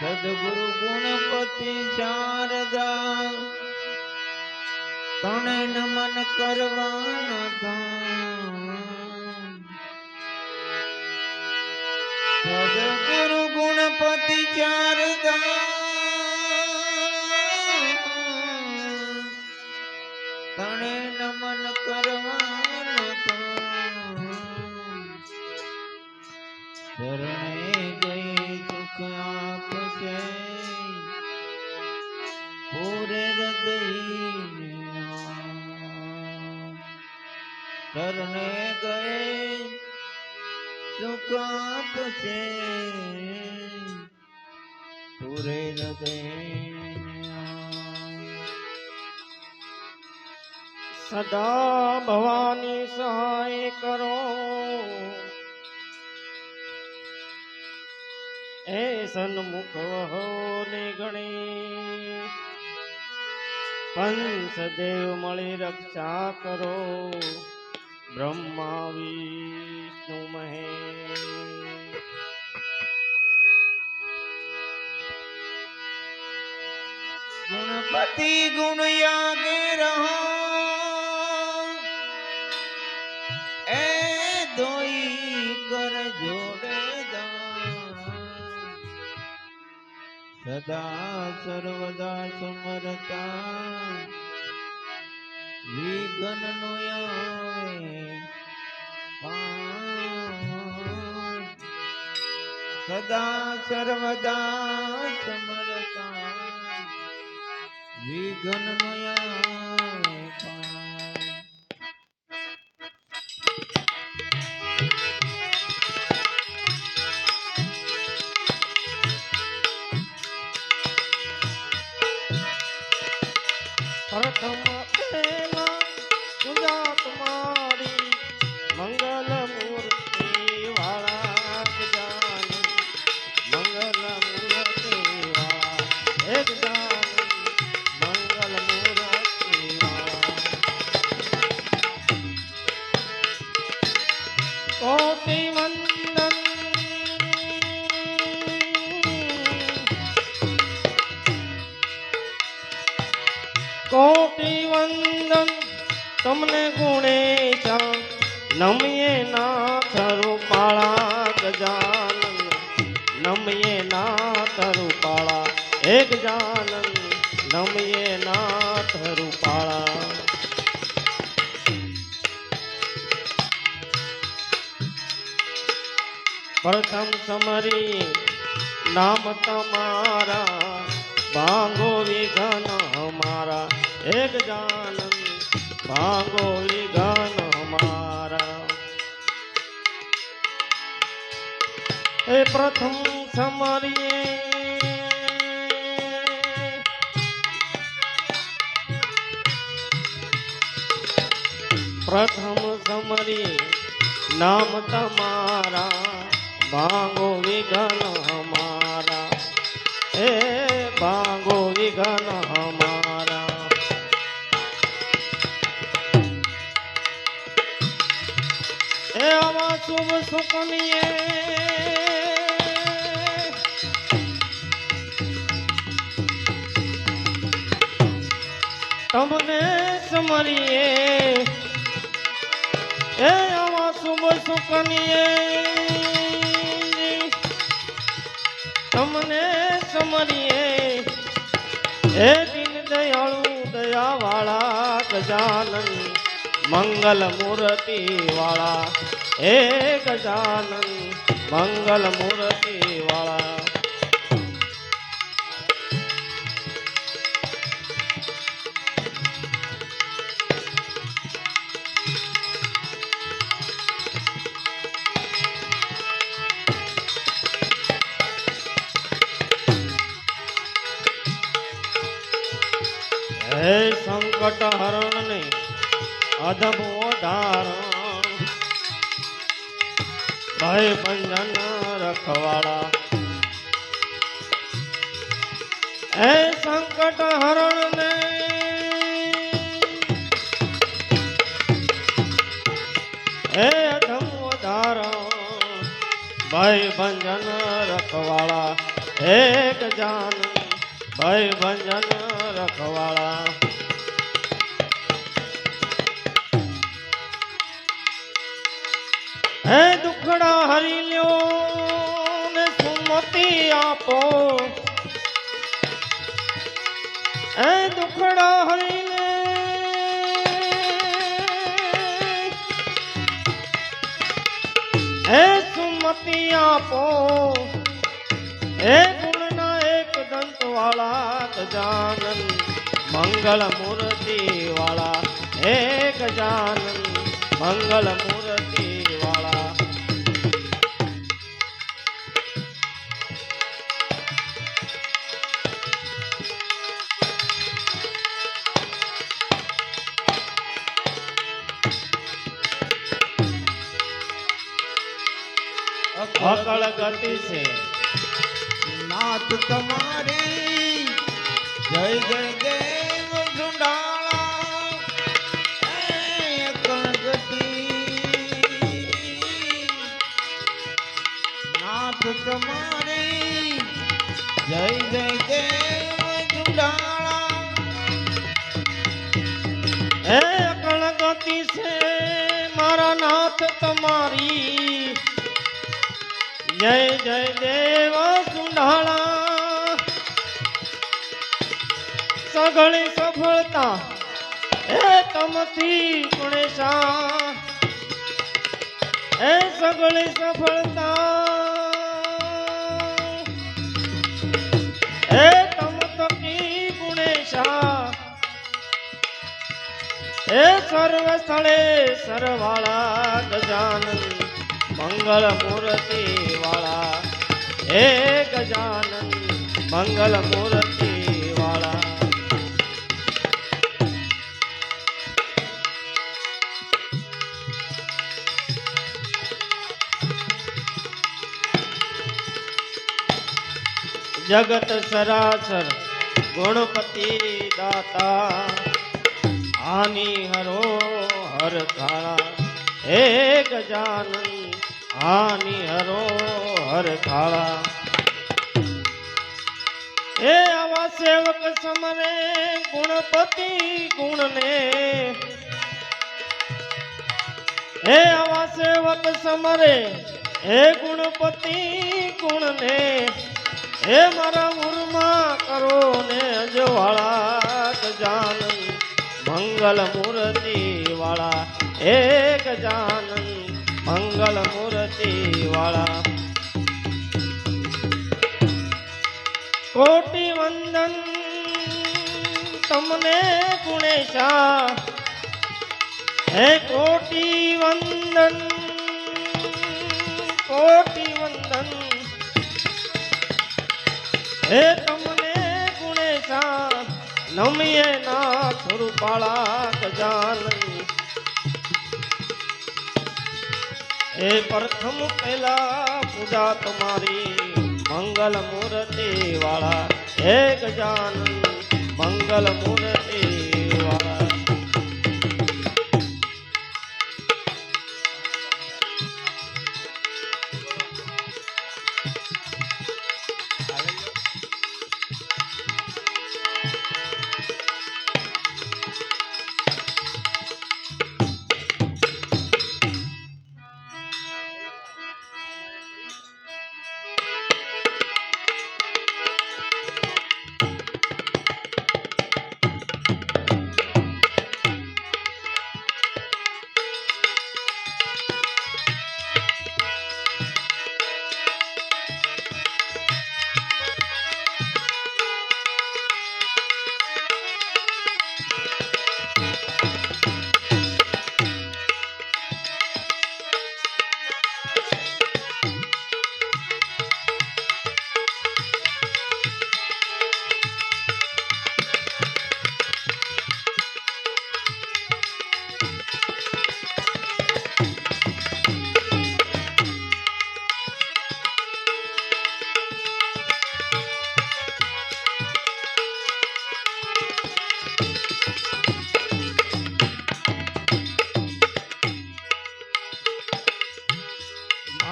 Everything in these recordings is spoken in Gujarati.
સદગુરુ ગુણપતિ શારદા તણે નમન કરવાના ધામ સદગુરુ ગુણપતિ શારદા તણે નમન કરવાના ધામ શરણે જઈ સુખ આપશે પૂરે હૃદય શરણે ગયે સુખ આપશે પૂરે હૃદય સદા ભવાની સહાય કરો એ સન્મુખ હો ને ગણેશ પંચદેવ મળી રક્ષા કરો બ્રહ્મા વિષ્ણુ મહેશ ગુણપતિ ગુણ યાગે રહો એ દોઈ કર જોડે સદા સર્વદા સમરતા વિઘ્ન નો આવે સદા સર્વદા સમરતા વિઘ્ન નો આવે પ્રથમ પહેલા પૂજા તમારી મંગલ મૂર્તિ વાળા જાની મંગલ મૂર્તિ વાળા એક જાની મંગલ મૂર્તિ વાળા કોટિ વંદન કોટિ વંદન તમને ગુણેશા નમીએ નાથ રૂપાળા ગજાનન નમીએ નાથ રૂપાળા એક જાનન નમીએ નાથ રૂપાળા પ્રથમ સમરી નામ તમારા ભાંગો વિઘન મારા એક જાનન ભાંગો વિઘન મારા એ પ્રથમ સમરીએ પ્રથમ સમરીએ નામ તમારા ભાંગો વિઘન મારા એ ભાંગો વિઘન હમારા એ આવા શુભ સુકનીએ તમને સમરીએ એ આવા શુભ સુકનીએ તમને સમરીએ હે દીન દયાળુ દયા વાળા ગજાનન મંગલ મૂર્તિ વાળા હે ગજાનન મંગલ મૂર્તિ વાળા હે સંકટ હરણ ને અધમો ધારણ ભય બંધન રખવાળા હે સંકટ હરણ ને હે અધમો ધારણ ભય બંધન રખવાળા હે ગજાનન ભય ભંજન રખવાળા હે દુખડા હરી લ્યો ને સુમતિ આપો હે દુખડા હરી લે હે સુમતિ આપો હે ગુણના એક દંત વાળા ગજાનન મંગલ મૂર્તિ વાળા હે ગજાનન મંગલ મૂર્તિ વાળા અકળ ગતિ છે નાથ તમારી જય જય દેવ ઝુંડાળા અકળ ગતિ નાથ તમારી જય જય દેવ ઝુંડાળા હે અકળ ગતિ છે મારા નાથ તમારી જય જય દેવ સુંઢાળા સઘળી સફળતા હે તમથી ગુણેશા હે સઘળી સફળતા હે તમ તકી ગુણેશા હે સર્વ સ્થળે સરવાળા ગજાનન મંગલ મૂર્તિ વાળા હે ગજાનન મંગલ મૂર્તિ વાળા જગત સરાસર ગુણપતિ દાતા હાનિ હરો હર કાળા હે ગજાનન હાનિ હરો હર કાળા હે આવા સેવક સમરે ગુણપતિ ગુણને હે આવા સેવક સમરે હે ગુણપતિ ગુણને હે મારા ઉર્મા કરો ને અજવાળા ગજાનન મંગલ મૂર્તિ વાળા હે ગજાનન મંગલ મૂર્તિ વાળા કોટી વંદન તમને ગુણેશા હે કોટી વંદન હે તમને ગુણેશા નમીએ નાથ રૂપાળા ગજાનન હે પ્રથમ પહેલા પૂજા તમારી મંગલ મૂર્તિ વાળા હે ગજાનન મંગલ મૂર્તિ વાળા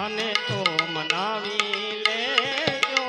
આને તો મનાવી લેજો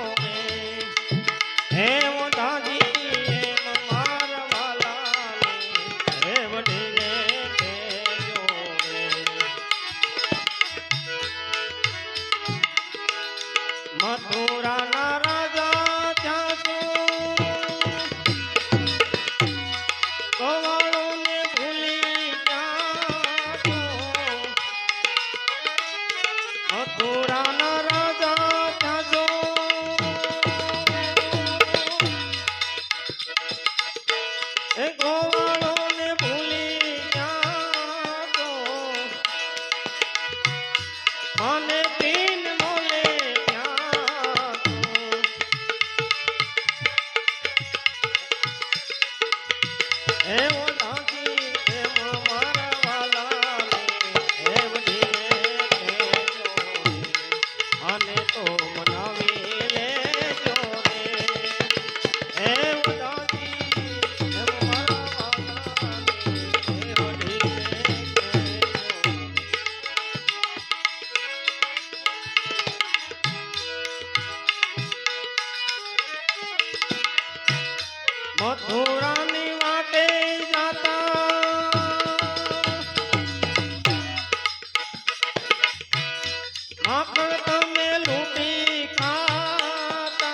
માખણ તમે લૂંટી ખાતા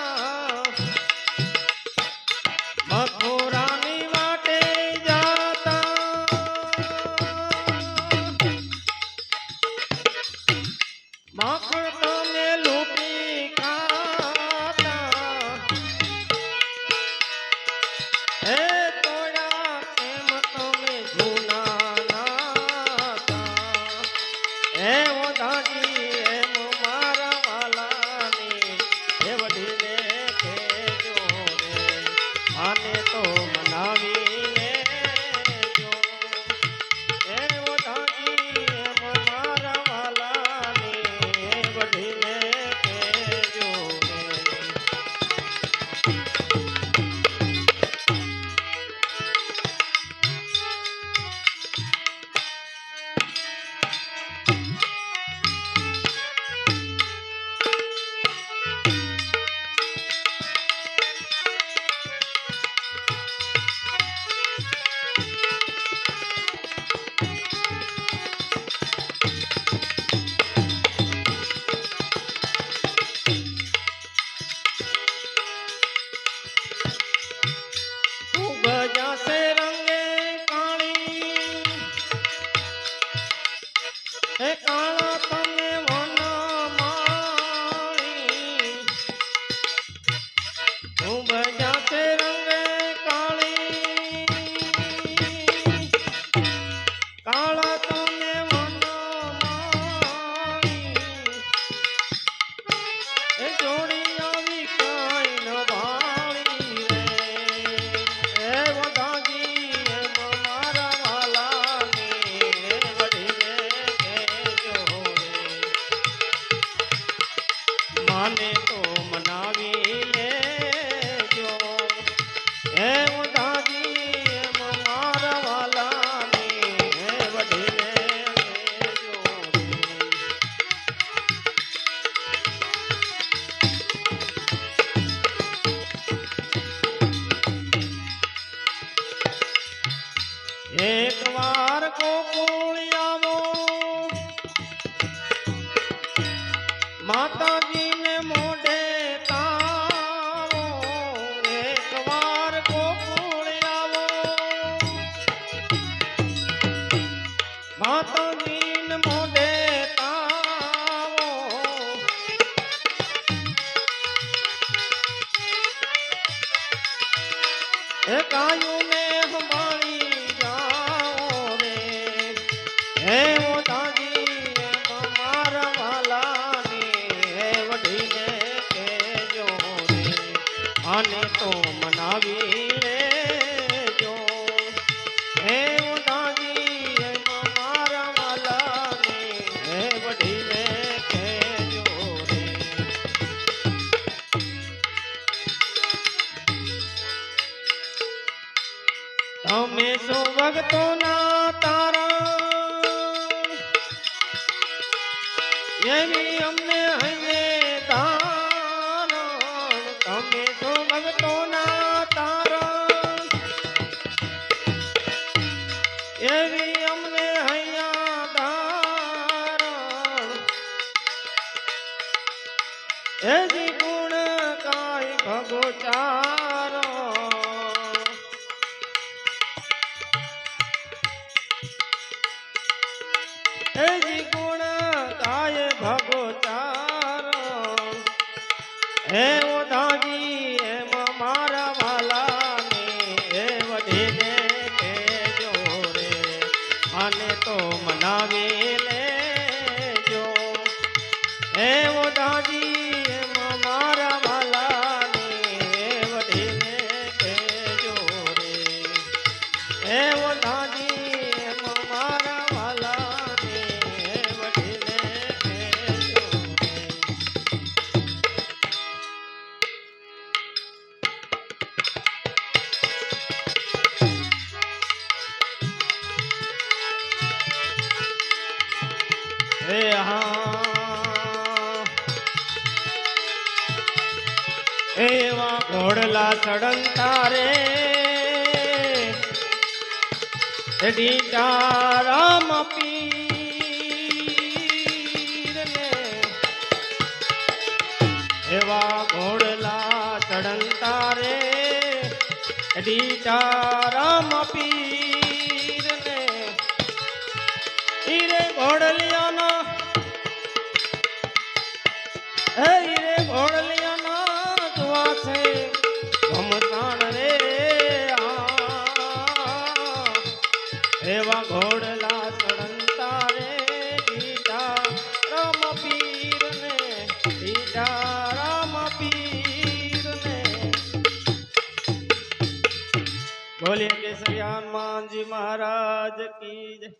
મથુરાની વાટે જાતા માખણ તમે લૂંટી ખાતા હે તોયા કેમ તમે જૂના નાતા હે ઓધાજી એમ મારા વાલાની હે વડીલે કહેજો રે આને તો મનાવીને જો હે ઓધાજી એમ મારા વાલાની હે વડીલે કહેજો રે ઉગજા સે રંગે કાળી હે કાળા તમે વન માળી ઉગજા સે રંગે કાળી કાળા તમે વન માળી એ જોડી આવી કાઈ ન ભાળી રે હે વદાજી એમ મારા વાલાની હે વડીલે કહેજો રે માને તો મનાવી લેજો હે વદાજી એમ મારા વાલાની હે વડીલે કહેજો રે એક વાર ગોકુળ આવો માતાજીને મોઢે તાવો એક વાર ગોકુળ આવો માતાજીને મોઢે તાવો એ કાયું ને સંભાળી જાઓ રે હે ઓધાજી એમ મારા વાલાની હે વડીલે કહેજો રે આને તો મનાવી લેજો હે ઓધાજી એમ મારા વાલાની હે વડીલે કહેજો રે તમે સો ભક્તોના તારા એવી અમને હૈયે દારણ તમે સો ભક્તોના તારા એવી અમને હૈયા દારણ એજી ગુણ કાય ભગો ચારો એજી ગુણ ગાય ભગો ચારો હે ઓધાજી એમ મારા વાલાની હે વડીલે કહેજો રે આને તો મનાવી લેજો હે ઓધાજી એમ મારા વાલાની હે વડીલે કહેજો રે હે ઓધાજી એમ મારા વાલાની હે વડીલે કહેજો રે હે હા એવા ઘોડલા ચડંતા રે ડીટા રામ પીર ને એવા ઘોડલા ચડંતા રે ડીચારામ પીર ને હીરે ઘોડલિયાના હીરે ઘોડલિયાના જુવા છે ઘમસાણ રે એવા ઘોડલા ચડંતા રે ડીચારામ પીર ને ડીચારામ પીર ને બોલીએ કેસરિયા હનુમાનજી મહારાજ કી જય।